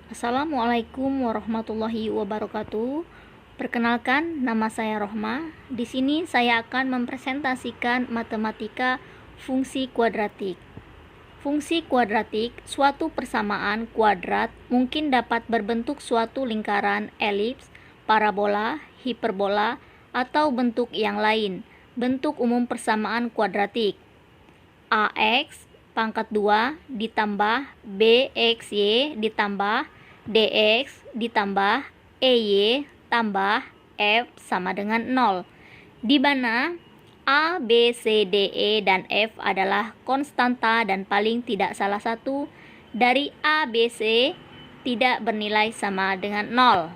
Assalamualaikum warahmatullahi wabarakatuh. Perkenalkan, nama saya Rohma. Di sini saya akan mempresentasikan matematika fungsi kuadratik. Fungsi kuadratik, suatu persamaan kuadrat mungkin dapat berbentuk suatu lingkaran, elips, parabola, hiperbola, atau bentuk yang lain. Bentuk umum persamaan kuadratik: AX pangkat 2 ditambah BXY ditambah DX ditambah EY tambah F sama dengan 0, di mana A, B, C, D, E, dan F adalah konstanta dan paling tidak salah satu dari A, B, C tidak bernilai sama dengan 0.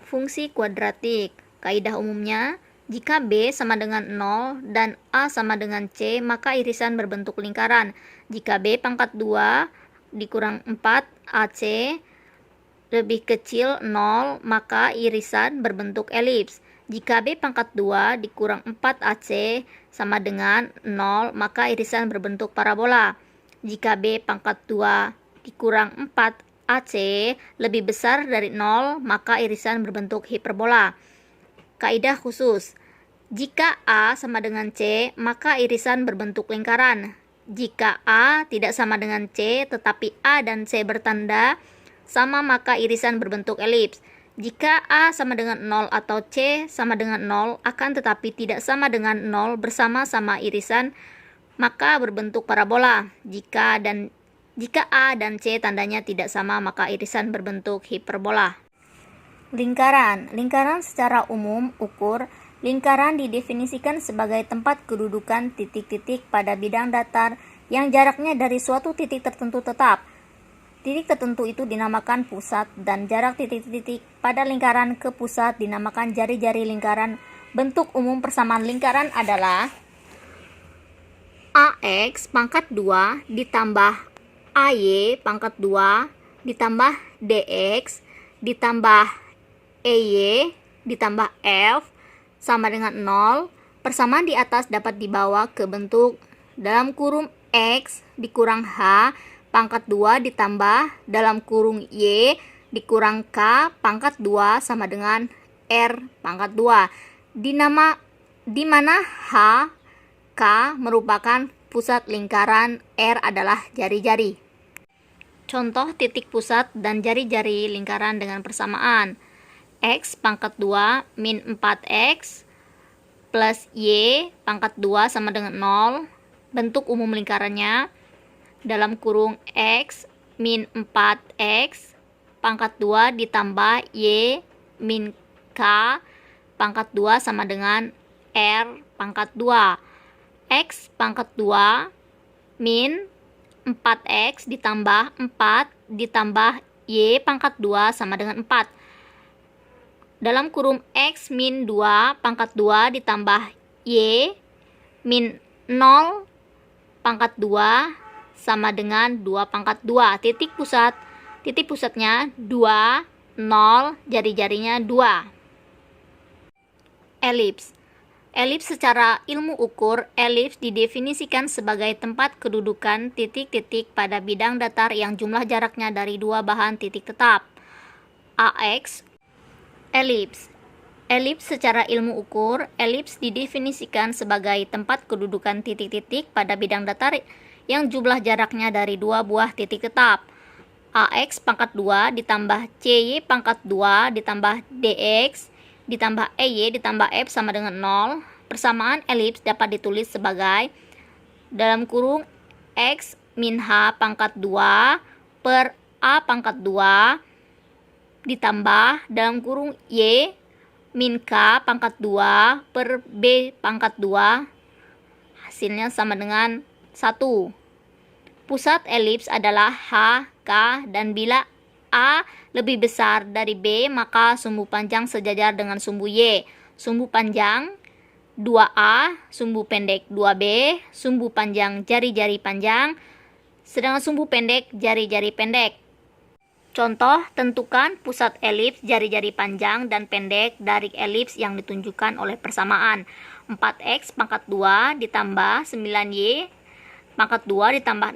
Fungsi kuadratik, kaidah umumnya, jika B sama dengan 0 dan A sama dengan C, maka irisan berbentuk lingkaran. Jika B pangkat 2 dikurang 4 AC lebih kecil 0, maka irisan berbentuk elips. Jika B pangkat 2 dikurang 4 AC sama dengan 0, maka irisan berbentuk parabola. Jika B pangkat 2 dikurang 4 AC lebih besar dari 0, maka irisan berbentuk hiperbola. Kaidah khusus: jika A sama dengan C, maka irisan berbentuk lingkaran. Jika A tidak sama dengan C, tetapi A dan C bertanda sama, maka irisan berbentuk elips. Jika A sama dengan 0 atau C sama dengan 0, akan tetapi tidak sama dengan 0 bersama-sama irisan, maka berbentuk parabola. Jika A dan C tandanya tidak sama, maka irisan berbentuk hiperbola. Lingkaran secara umum ukur. Lingkaran didefinisikan sebagai tempat kedudukan titik-titik pada bidang datar yang jaraknya dari suatu titik tertentu tetap. Titik tertentu itu dinamakan pusat, dan jarak titik-titik pada lingkaran ke pusat dinamakan jari-jari lingkaran. Bentuk umum persamaan lingkaran adalah AX pangkat 2 ditambah AY pangkat 2 ditambah DX ditambah EY ditambah F sama dengan 0. Persamaan di atas dapat dibawa ke bentuk dalam kurung X dikurang H pangkat 2 ditambah dalam kurung Y dikurang K pangkat 2 sama dengan R pangkat 2, di mana H, K merupakan pusat lingkaran, R adalah jari-jari. Contoh titik pusat dan jari-jari lingkaran dengan persamaan: X pangkat 2 min 4X plus Y pangkat 2 sama dengan 0. Bentuk umum lingkarannya dalam kurung X min 4X pangkat 2 ditambah Y min K pangkat 2 sama dengan R pangkat 2. X pangkat 2 min 4X ditambah 4 ditambah Y pangkat 2 sama dengan 4. Dalam kurung X min 2 pangkat 2 ditambah Y min 0 pangkat 2 sama dengan 2 pangkat 2. Titik pusatnya 2, 0, jari-jarinya 2. Elips secara ilmu ukur, elips didefinisikan sebagai tempat kedudukan titik-titik pada bidang datar yang jumlah jaraknya dari dua bahan titik tetap. AX elips secara ilmu ukur, elips didefinisikan sebagai tempat kedudukan titik-titik pada bidang datar yang jumlah jaraknya dari dua buah titik tetap. AX pangkat 2 ditambah CY pangkat 2 ditambah DX ditambah EY ditambah F sama dengan 0. Persamaan elips dapat ditulis sebagai dalam kurung X min H pangkat 2 per A pangkat 2 ditambah dalam kurung Y min K pangkat 2 per B pangkat 2. Hasilnya sama dengan 1. Pusat elips adalah H, K, dan bila A lebih besar dari B, maka sumbu panjang sejajar dengan sumbu Y. Sumbu panjang 2A, sumbu pendek 2B, sumbu panjang jari-jari panjang, sedangkan sumbu pendek jari-jari pendek. Contoh, tentukan pusat elips, jari-jari panjang dan pendek dari elips yang ditunjukkan oleh persamaan 4X pangkat 2 ditambah 9Y pangkat 2 ditambah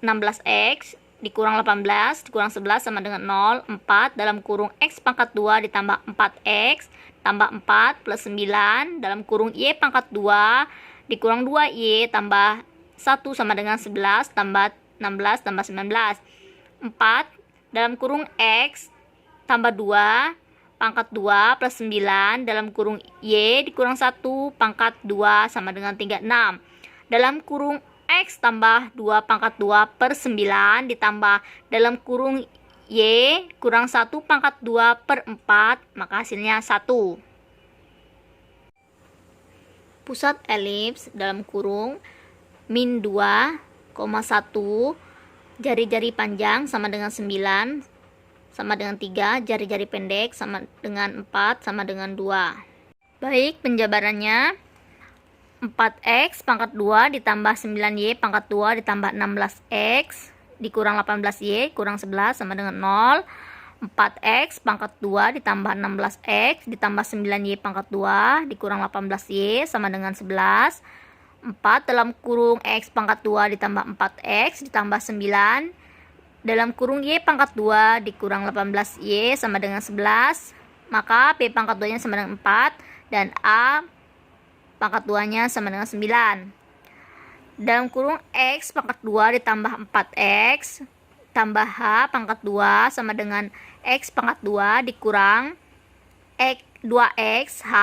16X dikurang 18 dikurang 11 sama dengan 0. 4 dalam kurung X pangkat 2 ditambah 4X tambah 4 plus 9 dalam kurung Y pangkat 2 dikurang 2Y tambah 1 sama dengan 11 tambah 16 tambah 19. 4 dalam kurung X tambah 2 pangkat 2 plus 9 dalam kurung Y dikurang 1 pangkat 2 sama dengan 36. Dalam kurung X tambah 2 pangkat 2 per 9 ditambah dalam kurung Y kurang 1 pangkat 2 per 4, maka hasilnya 1. Pusat elips dalam kurung min 2,1 jari-jari panjang sama dengan 9 sama dengan 3, jari-jari pendek sama dengan 4 sama dengan 2. Baik, penjabarannya 4X pangkat 2 ditambah 9Y pangkat 2 ditambah 16X dikurang 18Y kurang 11 sama dengan 0. 4X pangkat 2 ditambah 16X ditambah 9Y pangkat 2 dikurang 18Y sama dengan 11. 4 dalam kurung X pangkat 2 ditambah 4X ditambah 9 dalam kurung Y pangkat 2 dikurang 18Y sama dengan 11, maka B pangkat 2 nya sama dengan 4 dan A pangkat 2 nya sama dengan 9. Dalam kurung X pangkat 2 ditambah 4X tambah H pangkat 2 sama dengan X pangkat 2 dikurang 2X H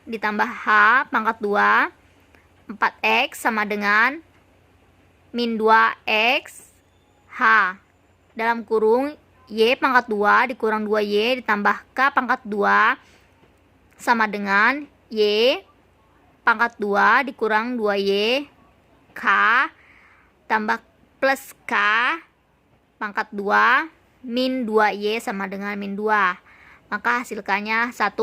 ditambah H pangkat 2 4X sama dengan min 2X H. Dalam kurung Y pangkat 2 dikurang 2Y ditambah K pangkat 2 sama dengan Y pangkat 2 dikurang 2Y K tambah plus K pangkat 2 min 2Y sama dengan min 2. Maka hasilkannya 1.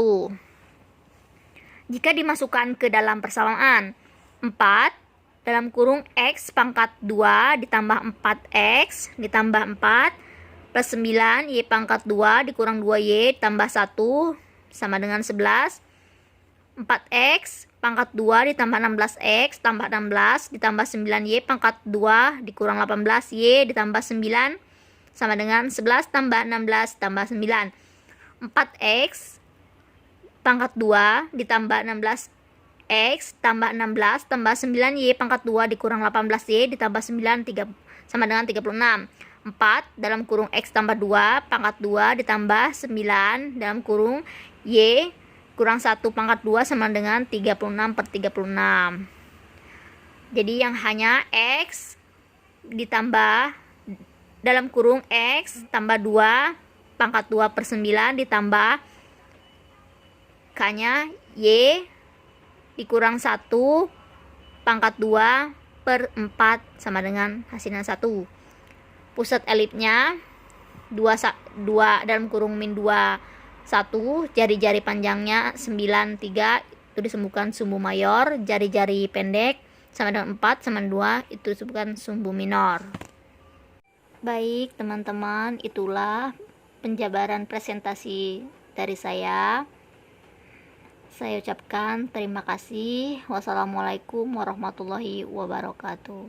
Jika dimasukkan ke dalam persamaan 4 dalam kurung X pangkat 2 ditambah 4X ditambah 4 plus 9 Y pangkat 2 dikurang 2Y ditambah 1 sama dengan 11. 4X pangkat 2 ditambah 16X tambah 16 ditambah 9Y pangkat 2 dikurang 18Y ditambah 9 sama dengan 11 tambah 16 tambah 9. 4X pangkat 2 ditambah 16X tambah 16 tambah 9Y pangkat 2 dikurang 18Y ditambah 9 sama dengan 36. 4 dalam kurung X tambah 2 pangkat 2 ditambah 9 dalam kurung Y kurang 1 pangkat 2 sama dengan 36 per 36. Jadi yang hanya X ditambah dalam kurung X tambah 2 pangkat 2 per 9 ditambah K nya Y dikurang 1 pangkat 2 per 4 sama dengan hasilnya 1. Pusat elipsnya 2 dalam kurung min 2 1, jari-jari panjangnya 9 3 itu disebutkan sumbu mayor, jari-jari pendek sama dengan 4 sama 2 itu disebutkan sumbu minor. Baik teman-teman, itulah penjabaran presentasi dari saya. Saya ucapkan terima kasih. Wassalamualaikum warahmatullahi wabarakatuh.